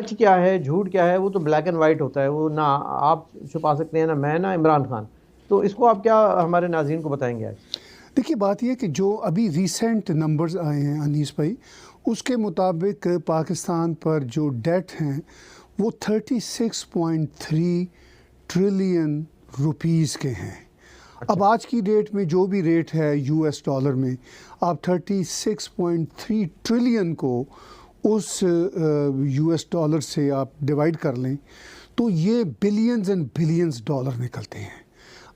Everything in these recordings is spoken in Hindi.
सच क्या है झूठ क्या है वो तो ब्लैक एंड वाइट होता है, वो ना आप छुपा सकते हैं ना मैं ना इमरान खान। तो इसको आप क्या हमारे नाज़रीन को बताएंगे आज? देखिए, बात यह कि जो अभी रिसेंट नंबर्स आए हैं अनीस भाई, उसके मुताबिक पाकिस्तान पर जो डेट हैं वो 36.3 ट्रिलियन रुपीस के हैं। अच्छा। अब आज की डेट में जो भी रेट है यूएस डॉलर में, आप 36.3 ट्रिलियन को उस यूएस डॉलर से आप डिवाइड कर लें तो ये बिलियंस एंड बिलियंस डॉलर निकलते हैं।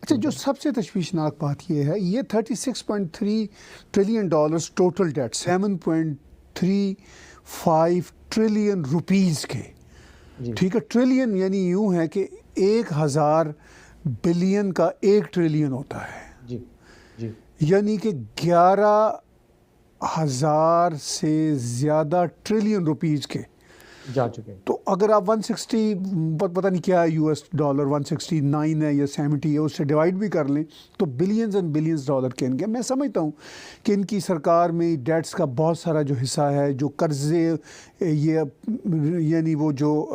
अच्छा, जो सबसे तशवीशनाक बात यह है, ये 36.3 trillion dollars total date, 7.35 trillion rupees के। जी ठीक है, ट्रिलियन यानी यूं है कि 1000 बिलियन का 1 ट्रिलियन होता है, जी जी। यानी कि 11,000 से ज़्यादा ट्रिलियन रुपीस के। जा चुके हैं। तो अगर आप 160 पता नहीं क्या है यूएस डॉलर, 169 है या 70 है, उससे डिवाइड भी कर लें तो बिलियंस एंड बिलियंस डॉलर के इनके। मैं समझता हूँ कि इनकी सरकार में डेट्स का बहुत सारा जो हिस्सा है, जो कर्जे ये यानी वो जो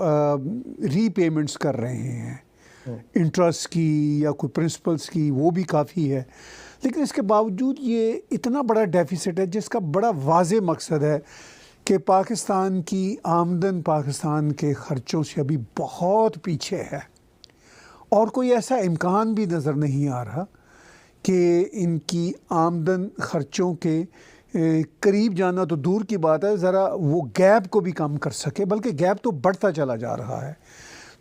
रीपेमेंट्स कर रहे हैं इंटरेस्ट की या कोई प्रिंसिपल्स की, वो भी काफ़ी है। लेकिन इसके बावजूद ये इतना बड़ा डेफिसिट है जिसका बड़ा वाज़ेह मकसद है कि पाकिस्तान की आमदन पाकिस्तान के ख़र्चों से अभी बहुत पीछे है, और कोई ऐसा इम्कान भी नज़र नहीं आ रहा कि इनकी आमदन ख़र्चों के करीब जाना तो दूर की बात है, ज़रा वो गैप को भी कम कर सके, बल्कि गैप तो बढ़ता चला जा रहा है।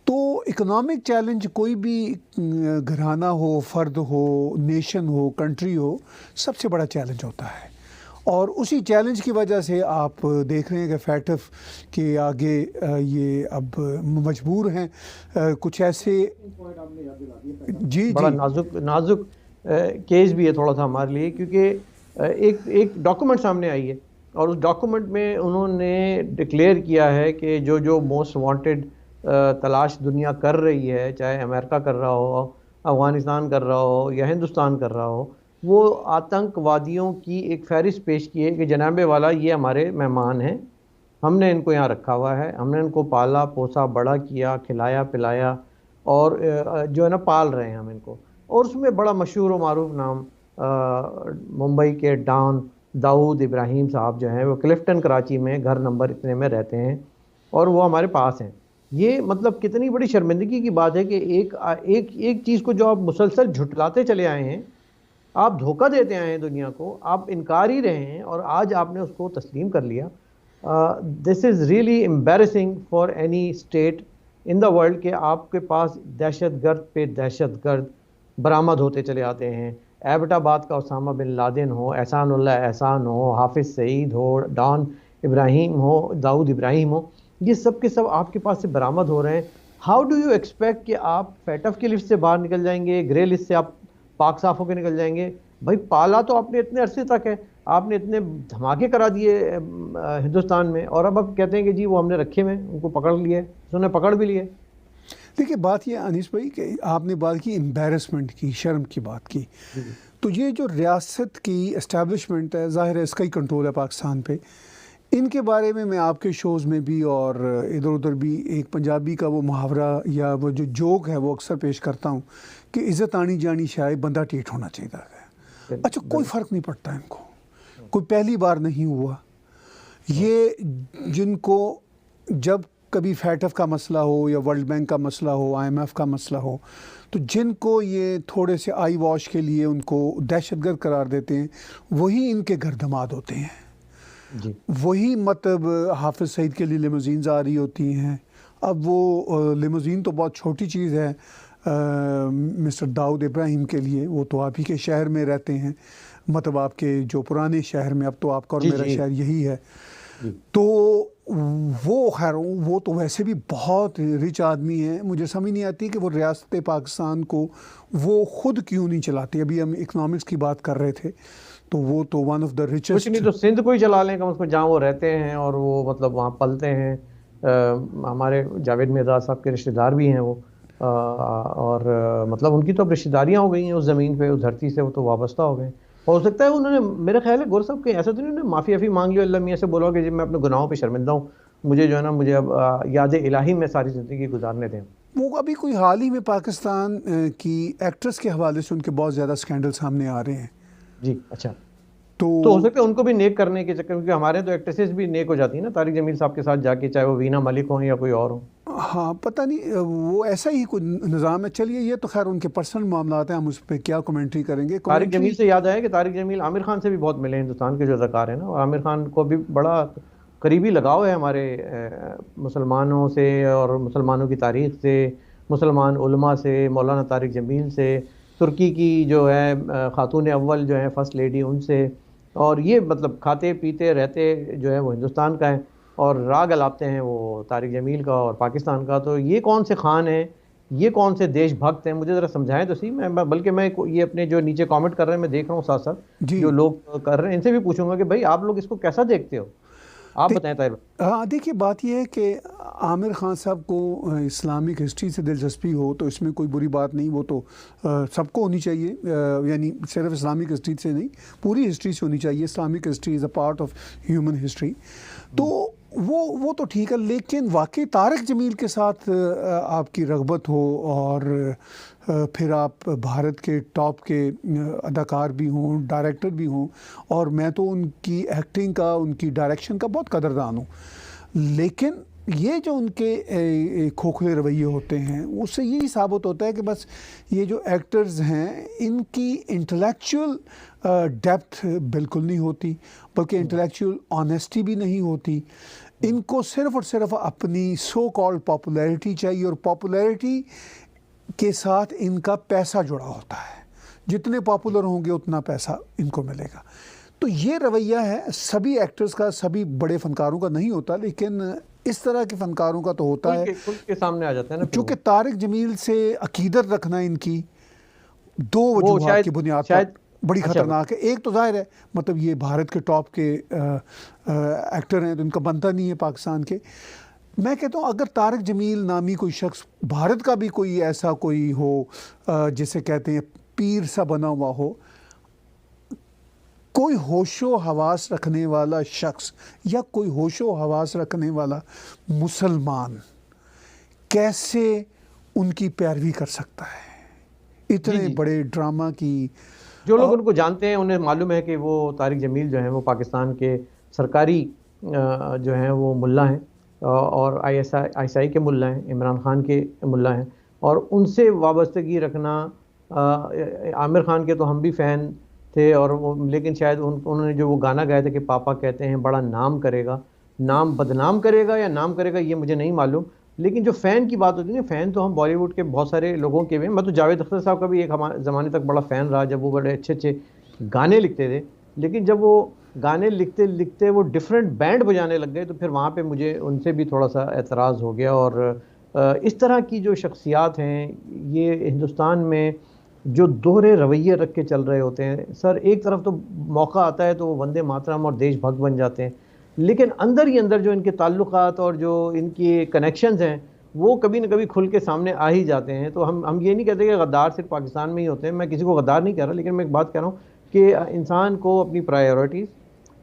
तो इकोनॉमिक चैलेंज कोई भी घराना हो, फ़र्द हो, नेशन हो, कंट्री हो, सबसे बड़ा चैलेंज होता है। और उसी चैलेंज की वजह से आप देख रहे हैं कि फैटफ के आगे ये अब मजबूर हैं कुछ ऐसे। जी बड़ा जी नाजुक नाजुक केस भी है थोड़ा सा हमारे लिए, क्योंकि एक एक डॉक्यूमेंट सामने आई है और उस डॉक्यूमेंट में उन्होंने डिक्लेयर किया है कि जो जो मोस्ट वांटेड तलाश दुनिया कर रही है, चाहे अमेरिका कर रहा हो, अफ़गानिस्तान कर रहा हो या हिंदुस्तान कर रहा हो, वो आतंकवादियों की एक फहरिस्त पेश की है कि जनाबे वाला ये हमारे मेहमान हैं, हमने इनको यहाँ रखा हुआ है, हमने इनको पाला पोसा बड़ा किया, खिलाया पिलाया और जो है ना पाल रहे हैं हम इनको। और उसमें बड़ा मशहूर व मारूफ नाम मुंबई के डॉन दाऊद इब्राहिम साहब जो हैं, वो क्लिफ्टन कराची में घर नंबर इतने में रहते हैं और वो हमारे पास हैं। ये मतलब कितनी बड़ी शर्मिंदगी की बात है कि एक चीज़ को जो आप मुसलसल झुटलाते चले आए हैं, आप धोखा देते आए हैं दुनिया को, आप इनकार ही रहे हैं और आज आपने उसको तस्लीम कर लिया। This is really embarrassing for any state in the world कि आपके पास दहशतगर्द पे दहशतगर्द बरामद होते चले आते हैं। एबटाबाद का उसामा बिन लादेन हो, एहसानुल्लाह एहसान हो, हाफिज़ सईद हो, डॉन इब्राहिम हो, दाऊद इब्राहिम हो, ये सब के सब आपके पास से बरामद हो रहे हैं। हाउ डू यू एक्सपेक्ट कि आप फैटफ की लिस्ट से बाहर निकल जाएंगे, ग्रे लिस्ट से आप पाक साफ होकर निकल जाएंगे? भाई पाला तो आपने इतने अरसे तक है, आपने इतने धमाके करा दिए हिंदुस्तान में, और अब आप कहते हैं कि जी वो हमने रखे में उनको पकड़ लिए, उन्होंने पकड़ भी लिए। देखिए, बात ये अनीस भाई कि आपने बात की एम्बैरसमेंट की, शर्म की बात की। तो ये जो रियासत की एस्टैब्लिशमेंट है, ज़ाहिर है इसका ही कंट्रोल है पाकिस्तान पे। इनके बारे में मैं आपके शोज़ में भी और इधर उधर भी एक पंजाबी का वो मुहावरा या वो जो जोक है वो अक्सर पेश करता हूँ कि इज़्ज़त आनी जानी शायद बंदा टेढ़ होना चाहिए। अच्छा, कोई फ़र्क नहीं पड़ता इनको, कोई पहली बार नहीं हुआ। ये जिनको जब कभी फैटफ का मसला हो या वर्ल्ड बैंक का मसला हो, आईएमएफ का मसला हो, तो जिनको ये थोड़े से आई वॉश के लिए उनको दहशतगर्द करार देते हैं, वही इनके घर दमाद होते हैं जी वही। मतलब हाफिज़ सईद के लिए लिमोजीन्स आ रही होती हैं। अब वो लिमोजीन तो बहुत छोटी चीज़ है मिस्टर दाऊद इब्राहिम के लिए, वो तो आप ही के शहर में रहते हैं, मतलब आपके जो पुराने शहर में, अब तो आपका और जी मेरा जी शहर यही है। जी। तो वो खैर वो तो वैसे भी बहुत रिच आदमी हैं। मुझे समझ नहीं आती कि वो रियासत पाकिस्तान को वो ख़ुद क्यों नहीं चलाते। अभी हम इकनॉमिक्स की बात कर रहे थे, तो वो तो वन ऑफ द कुछ रिचेस्ट। नहीं तो सिंध को ही चला लें कम से कम, जहाँ वो रहते हैं और वो मतलब वहाँ पलते हैं। हमारे जावेद मिर्ज़ा साहब के रिश्तेदार भी हैं वो, और मतलब उनकी तो अब रिश्तेदारियाँ हो गई हैं उस ज़मीन पे, उस धरती से वो तो वाबस्ता हो गए। हो सकता है उन्होंने, मेरा ख्याल है गौर साहब, कहीं ऐसा तो नहीं उन्होंने माफ़ी वाफ़ी मांग ली, अल्लाह मियाँ से बोला कि जी मैं अपने गुनाहों पे शर्मिंदा हूँ मुझे जो है ना, मुझे अब याद इलाही में सारी ज़िंदगी गुजारने दें। वो अभी कोई हाल ही में पाकिस्तान की एक्ट्रेस के हवाले से उनके बहुत ज़्यादा स्कैंडल सामने आ रहे हैं। जी, अच्छा। तो तो हो सकता है उनको भी नेक करने के चक्कर, क्योंकि हमारे तो एक्ट्रेसेस भी नेक हो जाती है ना तारिक जमील साहब के साथ जाके, चाहे वो वीना मलिक हो या कोई और हो। हाँ, पता नहीं वो ऐसा ही कोई निज़ाम है। चलिए, ये तो खैर उनके पर्सनल मामला हैं, हम उस पर क्या कमेंट्री करेंगे। तारिक कमेंट्री जमील से याद आया कि तारिक जमील आमिर खान से भी बहुत मिले, हिंदुस्तान के जो अदाकार हैं ना, और आमिर खान को भी बड़ा करीबी लगाव है हमारे मुसलमानों से और मुसलमानों की तारीख से, मुसलमान उलमा से, मौलाना तारिक जमील से, तुर्की की जो है खातून अव्वल जो है फर्स्ट लेडी, उनसे। और ये मतलब खाते पीते रहते जो है वो हिंदुस्तान का है, और राग अलापते हैं वो तारिक जमील का और पाकिस्तान का। तो ये कौन से खान हैं, ये कौन से देशभक्त हैं, मुझे ज़रा समझाएं तो सही। बल्कि मैं ये अपने जो नीचे कमेंट कर रहे हैं मैं देख रहा हूँ, साथ साथ जी। जो लोग कर रहे हैं इनसे भी पूछूंगा कि भाई आप लोग इसको कैसा देखते हो, आप बताएं ताहिर भाई। हाँ, देखिए, बात यह है कि आमिर खान साहब को इस्लामिक हिस्ट्री से दिलचस्पी हो तो इसमें कोई बुरी बात नहीं, वो तो सबको होनी चाहिए। यानी सिर्फ इस्लामिक हिस्ट्री से नहीं, पूरी हिस्ट्री से होनी चाहिए। Islamic history is a part of human history. तो वो तो ठीक है, लेकिन वाकई तारिक जमील के साथ आपकी रग़बत हो और फिर आप भारत के टॉप के अदाकार भी हों, डायरेक्टर भी हों, और मैं तो उनकी एक्टिंग का, उनकी डायरेक्शन का बहुत कदरदान हूँ, लेकिन ये जो उनके खोखले रवैये होते हैं उससे यही साबित होता है कि बस ये जो एक्टर्स हैं इनकी इंटेलेक्चुअल डेप्थ बिल्कुल नहीं होती, बल्कि इंटेलेक्चुअल ऑनेस्टी भी नहीं होती। इनको सिर्फ और सिर्फ अपनी सो कॉल्ड पॉपुलैरिटी चाहिए, और पॉपुलैरिटी के साथ इनका पैसा जुड़ा होता है। जितने पॉपुलर होंगे उतना पैसा इनको मिलेगा। तो ये रवैया है सभी एक्टर्स का, सभी बड़े फनकारों का नहीं होता, लेकिन इस तरह के फनकारों का तो होता है। खुल के सामने आ जाता है ना। चूँकि तारिक जमील से अकीदत रखना इनकी दो वजूहात की बुनियाद पर बड़ी ख़तरनाक है। एक तो ज़ाहिर है, मतलब ये भारत के टॉप के एक्टर हैं तो इनका बनता नहीं है पाकिस्तान के। मैं कहता हूँ अगर तारिक जमील नामी कोई शख्स भारत का भी कोई ऐसा कोई हो जिसे कहते हैं पीर सा बना हुआ हो, कोई होशो हवास रखने वाला शख्स या कोई होशो हवास रखने वाला मुसलमान कैसे उनकी पैरवी कर सकता है इतने बड़े ड्रामा की। जो लोग उनको जानते हैं उन्हें मालूम है कि वो तारिक जमील जो हैं वो पाकिस्तान के सरकारी जो हैं वो मुल्ला हैं, और ISI के मुल्ला हैं, इमरान खान के मुल्ला हैं, और उनसे वाबस्तगी रखना। आमिर खान के तो हम भी फ़ैन थे, और वो लेकिन शायद उन्होंने जो वो गाना गाया था कि पापा कहते हैं बड़ा नाम करेगा, नाम बदनाम करेगा या नाम करेगा ये मुझे नहीं मालूम। लेकिन जो फ़ैन की बात होती है ना, फ़ैन तो हम बॉलीवुड के बहुत सारे लोगों के भी, मैं तो जावेद अख्तर साहब का भी एक हमारे ज़माने तक बड़ा फ़ैन रहा, जब वो बड़े अच्छे अच्छे गाने लिखते थे। लेकिन जब वो गाने लिखते लिखते वो डिफरेंट बैंड बजाने लग गए, तो फिर वहाँ पे मुझे उनसे भी थोड़ा सा एतराज़ हो गया। और इस तरह की जो शख्सियात हैं ये हिंदुस्तान में जो दोहरे रवैये रख के चल रहे होते हैं सर, एक तरफ तो मौका आता है तो वो वंदे मातरम और देशभक्त बन जाते हैं, लेकिन अंदर ही अंदर जो इनके ताल्लुकात और जो इनके कनेक्शंस हैं वो कभी न कभी खुल के सामने आ ही जाते हैं। तो हम ये नहीं कहते कि गद्दार सिर्फ पाकिस्तान में ही होते हैं, मैं किसी को गद्दार नहीं कह रहा, लेकिन मैं एक बात कह रहा हूँ कि इंसान को अपनी प्रायोरिटीज़,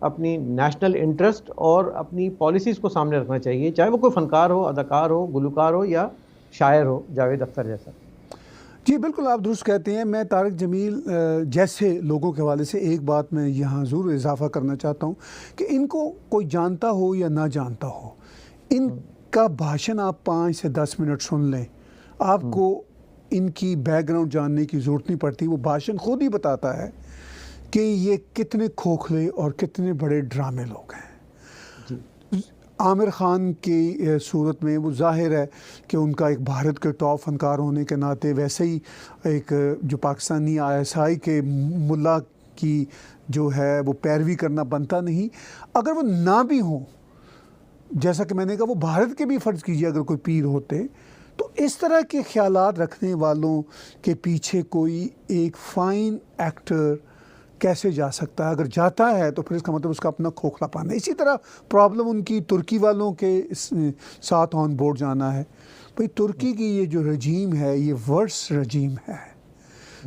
अपनी नेशनल इंटरेस्ट और अपनी पॉलिसीज़ को सामने रखना चाहिए, चाहे वो कोई फ़नकार हो, अदाकार हो, गुलकार हो या शायर हो, जावेद अख्तर जैसा। जी बिल्कुल, आप दुरुस्त कहते हैं। मैं तारिक जमील जैसे लोगों के हवाले से एक बात मैं यहाँ ज़रूर इजाफ़ा करना चाहता हूँ कि इनको कोई जानता हो या ना जानता हो, इनका भाषण आप 5 से 10 मिनट सुन लें, आपको इनकी बैकग्राउंड जानने की ज़रूरत नहीं पड़ती। वो भाषण खुद ही बताता है कि ये कितने खोखले और कितने बड़े ड्रामे लोग हैं। आमिर खान की सूरत में वो जाहिर है कि उनका एक भारत के टॉप फनकार होने के नाते, वैसे ही एक जो पाकिस्तानी ISI के मुल्ला की जो है वो पैरवी करना बनता नहीं। अगर वो ना भी हो, जैसा कि मैंने कहा, वो भारत के भी फ़र्ज़ कीजिए अगर कोई पीर होते, तो इस तरह के ख्यालात रखने वालों के पीछे कोई एक फ़ाइन एक्टर कैसे जा सकता है? अगर जाता है तो फिर इसका मतलब उसका अपना खोखलापन है। इसी तरह प्रॉब्लम उनकी तुर्की वालों के साथ ऑन बोर्ड जाना है। भाई तुर्की की ये जो रजीम है ये वर्स रजीम है,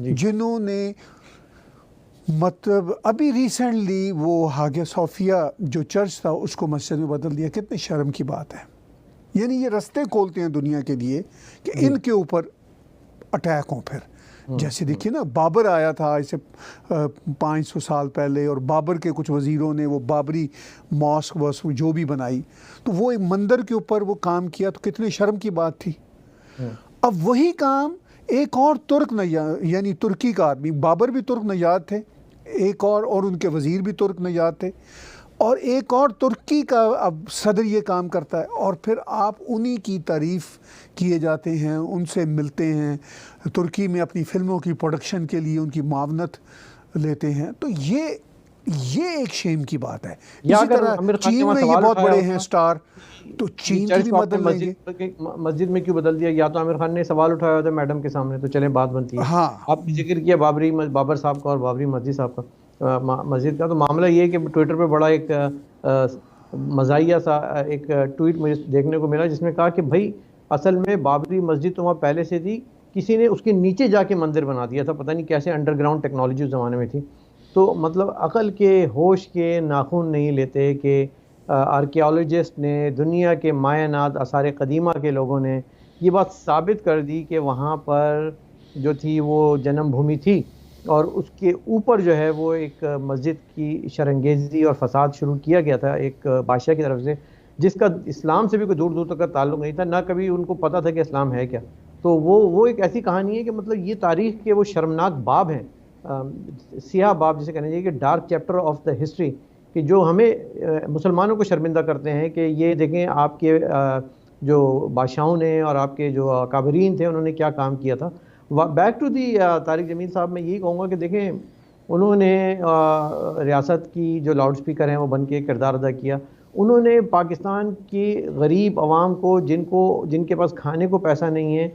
जिन्होंने मतलब अभी रिसेंटली वो हागिया सोफिया जो चर्च था उसको मस्जिद में बदल दिया, कितनी शर्म की बात है। यानी ये रास्ते खोलते हैं दुनिया के लिए कि इनके ऊपर अटैक हो। फिर जैसे देखिए ना, बाबर आया था ऐसे 500 साल पहले, और बाबर के कुछ वज़ीरों ने वो बाबरी मॉस्क वस जो भी बनाई, तो वो एक मंदिर के ऊपर वो काम किया, तो कितनी शर्म की बात थी। अब वही काम एक और तुर्क नजाद, यानी तुर्की का आदमी, बाबर भी तुर्क नजाद थे, एक और उनके वज़ीर भी तुर्क नजाद थे, और एक और तुर्की का अब सदर ये काम करता है, और फिर आप उन्हीं की तारीफ़ किए जाते हैं, उनसे मिलते हैं, तुर्की में अपनी फ़िल्मों की प्रोडक्शन के लिए उनकी मावनत लेते हैं। तो ये एक शेम की बात है। इसी तरह चीन में ये बहुत बड़े हैं स्टार, तो चीन की भी मदद लेंगे। मस्जिद में क्यों बदल दिया? या तो आमिर खान ने सवाल उठाया था मैडम के सामने, तो चलें बात बनती है। हाँ, आपने जिक्र किया बाबर साहब का और बाबरी मस्जिद साहब का, मस्जिद का, तो मामला ये है कि ट्विटर पे बड़ा एक मज़ाहिया सा एक ट्वीट मुझे देखने को मिला, जिसमें कहा कि भाई असल में बाबरी मस्जिद तो वहाँ पहले से थी, किसी ने उसके नीचे जाके मंदिर बना दिया था, पता नहीं कैसे अंडरग्राउंड टेक्नोलॉजी उस ज़माने में थी। तो मतलब अकल के होश के नाखून नहीं लेते कि आर्कियोलॉजिस्ट ने, दुनिया के मायानात आसार कदीमा के लोगों ने ये बात साबित कर दी कि वहाँ पर जो थी वो जन्मभूमि थी, और उसके ऊपर जो है वो एक मस्जिद की शरंगेज़ी और फसाद शुरू किया गया था एक बादशाह की तरफ से, जिसका इस्लाम से भी कोई दूर दूर तक का ताल्लुक़ नहीं था, ना कभी उनको पता था कि इस्लाम है क्या। तो वो एक ऐसी कहानी है कि मतलब ये तारीख़ के वो शर्मनाक बाब हैं, सियाह बाब जिसे कहना चाहिए, कि dark chapter of the history, कि जो हमें मुसलमानों को शर्मिंदा करते हैं कि ये देखें आपके जो बादशाहों ने और आपके जो काबरीन थे उन्होंने क्या काम किया था। Back to the Tariq Jameel साहब, मैं यही कहूँगा कि देखें उन्होंने रियासत की जो लाउड स्पीकर हैं वो बन के किरदार अदा किया। उन्होंने पाकिस्तान की गरीब आवाम को, जिनके पास खाने को पैसा नहीं है,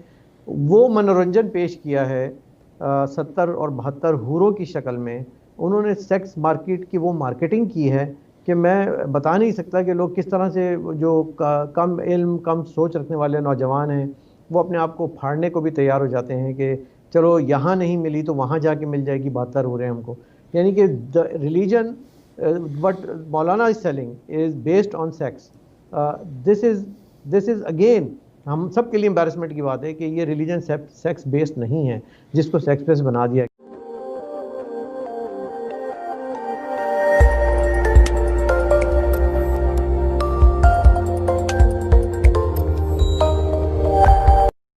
वो मनोरंजन पेश किया है 70 और 72 हूरों की शक्ल में। उन्होंने सेक्स मार्केट की वो मार्केटिंग की है कि मैं बता नहीं सकता कि लोग किस तरह से, जो कम इल्म कम सोच रखने वाले नौजवान हैं, वो अपने आप को फाड़ने को भी तैयार हो जाते हैं कि चलो यहाँ नहीं मिली तो वहाँ जाके मिल जाएगी, 72 हो रहे हैं हमको। यानी कि the religion what Maulana is selling is based on sex. This is again हम सब के लिए एम्बैरेसमेंट की बात है कि ये रिलीजन सेक्स बेस्ड नहीं है, जिसको सेक्स बेस्ड बना दिया